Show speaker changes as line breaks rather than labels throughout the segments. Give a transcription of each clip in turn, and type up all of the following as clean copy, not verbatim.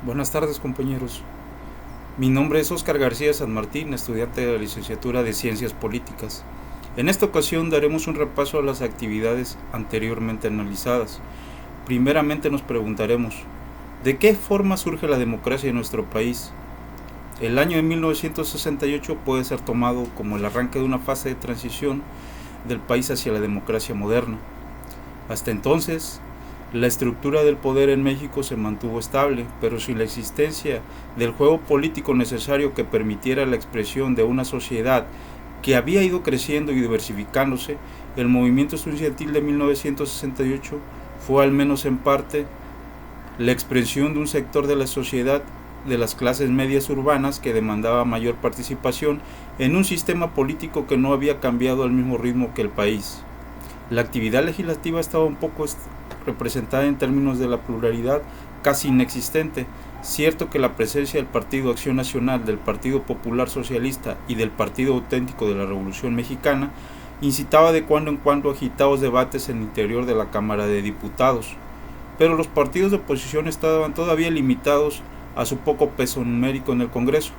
Buenas tardes, compañeros. Mi nombre es Óscar García San Martín, estudiante de la licenciatura de Ciencias Políticas. En esta ocasión daremos un repaso a las actividades anteriormente analizadas. Primeramente nos preguntaremos, ¿de qué forma surge la democracia en nuestro país? El año de 1968 puede ser tomado como el arranque de una fase de transición del país hacia la democracia moderna. Hasta entonces, la estructura del poder en México se mantuvo estable, pero sin la existencia del juego político necesario que permitiera la expresión de una sociedad que había ido creciendo y diversificándose, el movimiento estudiantil de 1968 fue, al menos en parte, la expresión de un sector de la sociedad de las clases medias urbanas que demandaba mayor participación en un sistema político que no había cambiado al mismo ritmo que el país. La actividad legislativa estaba un poco representada en términos de la pluralidad casi inexistente. Cierto que la presencia del Partido Acción Nacional, del Partido Popular Socialista y del Partido Auténtico de la Revolución Mexicana incitaba de cuando en cuando agitados debates en el interior de la Cámara de Diputados, pero los partidos de oposición estaban todavía limitados a su poco peso numérico en el Congreso.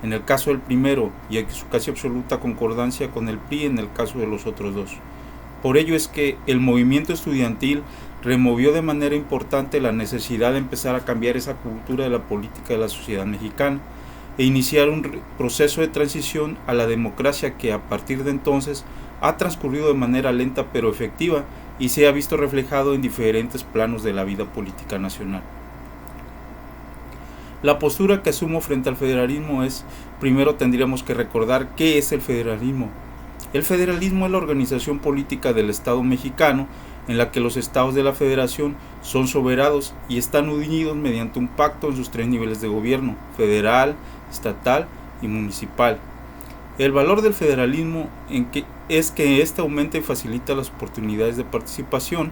En el caso del primero, y en su casi absoluta concordancia con el PRI en el caso de los otros dos. Por ello es que el movimiento estudiantil removió de manera importante la necesidad de empezar a cambiar esa cultura de la política de la sociedad mexicana e iniciar un proceso de transición a la democracia que a partir de entonces ha transcurrido de manera lenta pero efectiva y se ha visto reflejado en diferentes planos de la vida política nacional. La postura que asumo frente al federalismo es, primero tendríamos que recordar qué es el federalismo. El federalismo es la organización política del Estado mexicano en la que los estados de la federación son soberanos y están unidos mediante un pacto en sus tres niveles de gobierno, federal, estatal y municipal. El valor del federalismo es que éste aumenta y facilita las oportunidades de participación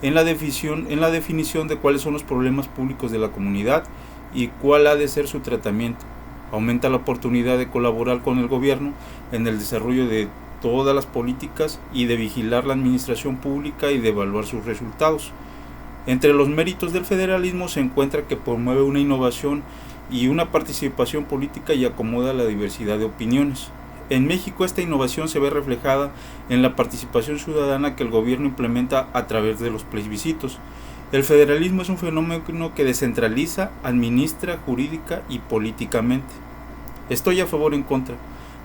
en la definición de cuáles son los problemas públicos de la comunidad y cuál ha de ser su tratamiento. Aumenta la oportunidad de colaborar con el gobierno en el desarrollo de todas las políticas y de vigilar la administración pública y de evaluar sus resultados. Entre los méritos del federalismo se encuentra que promueve una innovación y una participación política y acomoda la diversidad de opiniones. En México esta innovación se ve reflejada en la participación ciudadana que el gobierno implementa a través de los plebiscitos. El federalismo es un fenómeno que descentraliza, administra, jurídica y políticamente. Estoy a favor o en contra.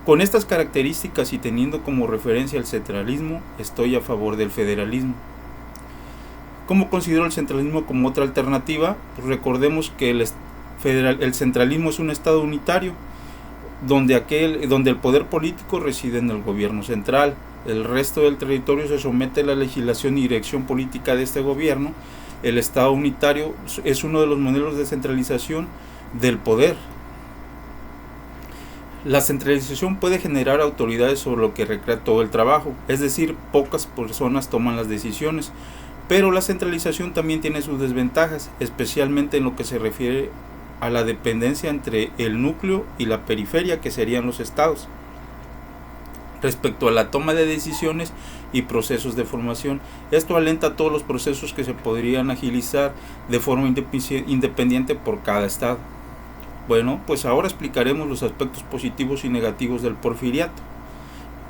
Con estas características y teniendo como referencia el centralismo, estoy a favor del federalismo. ¿Cómo considero el centralismo como otra alternativa? Pues recordemos que el centralismo es un estado unitario, donde el poder político reside en el gobierno central. El resto del territorio se somete a la legislación y dirección política de este gobierno. El estado unitario es uno de los modelos de centralización del poder. La centralización puede generar autoridades sobre lo que recrea todo el trabajo, es decir, pocas personas toman las decisiones, pero la centralización también tiene sus desventajas, especialmente en lo que se refiere a la dependencia entre el núcleo y la periferia, que serían los estados, respecto a la toma de decisiones y procesos de formación. Esto alenta todos los procesos que se podrían agilizar de forma independiente por cada estado. Bueno, pues ahora explicaremos los aspectos positivos y negativos del porfiriato.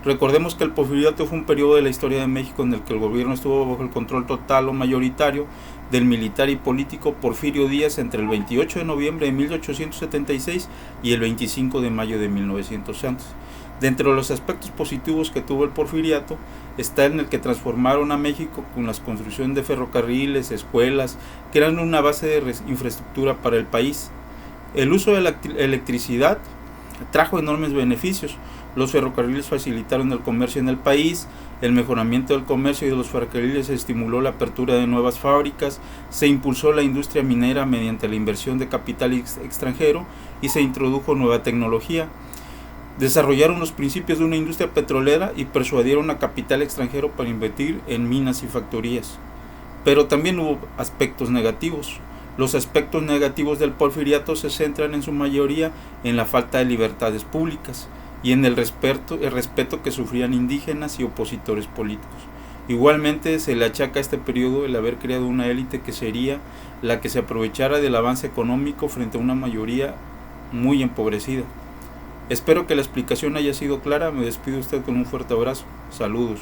Recordemos que el porfiriato fue un periodo de la historia de México en el que el gobierno estuvo bajo el control total o mayoritario del militar y político Porfirio Díaz entre el 28 de noviembre de 1876 y el 25 de mayo de 1911. Dentro de los aspectos positivos que tuvo el porfiriato está en el que transformaron a México con la construcción de ferrocarriles, escuelas, que eran una base de infraestructura para el país. El uso de la electricidad trajo enormes beneficios. Los ferrocarriles facilitaron el comercio en el país, el mejoramiento del comercio y de los ferrocarriles estimuló la apertura de nuevas fábricas, se impulsó la industria minera mediante la inversión de capital extranjero y se introdujo nueva tecnología. Desarrollaron los principios de una industria petrolera y persuadieron a capital extranjero para invertir en minas y factorías. Pero también hubo aspectos negativos. Los aspectos negativos del porfiriato se centran en su mayoría en la falta de libertades públicas y en el respeto que sufrían indígenas y opositores políticos. Igualmente se le achaca a este periodo el haber creado una élite que sería la que se aprovechara del avance económico frente a una mayoría muy empobrecida. Espero que la explicación haya sido clara. Me despido de usted con un fuerte abrazo. Saludos.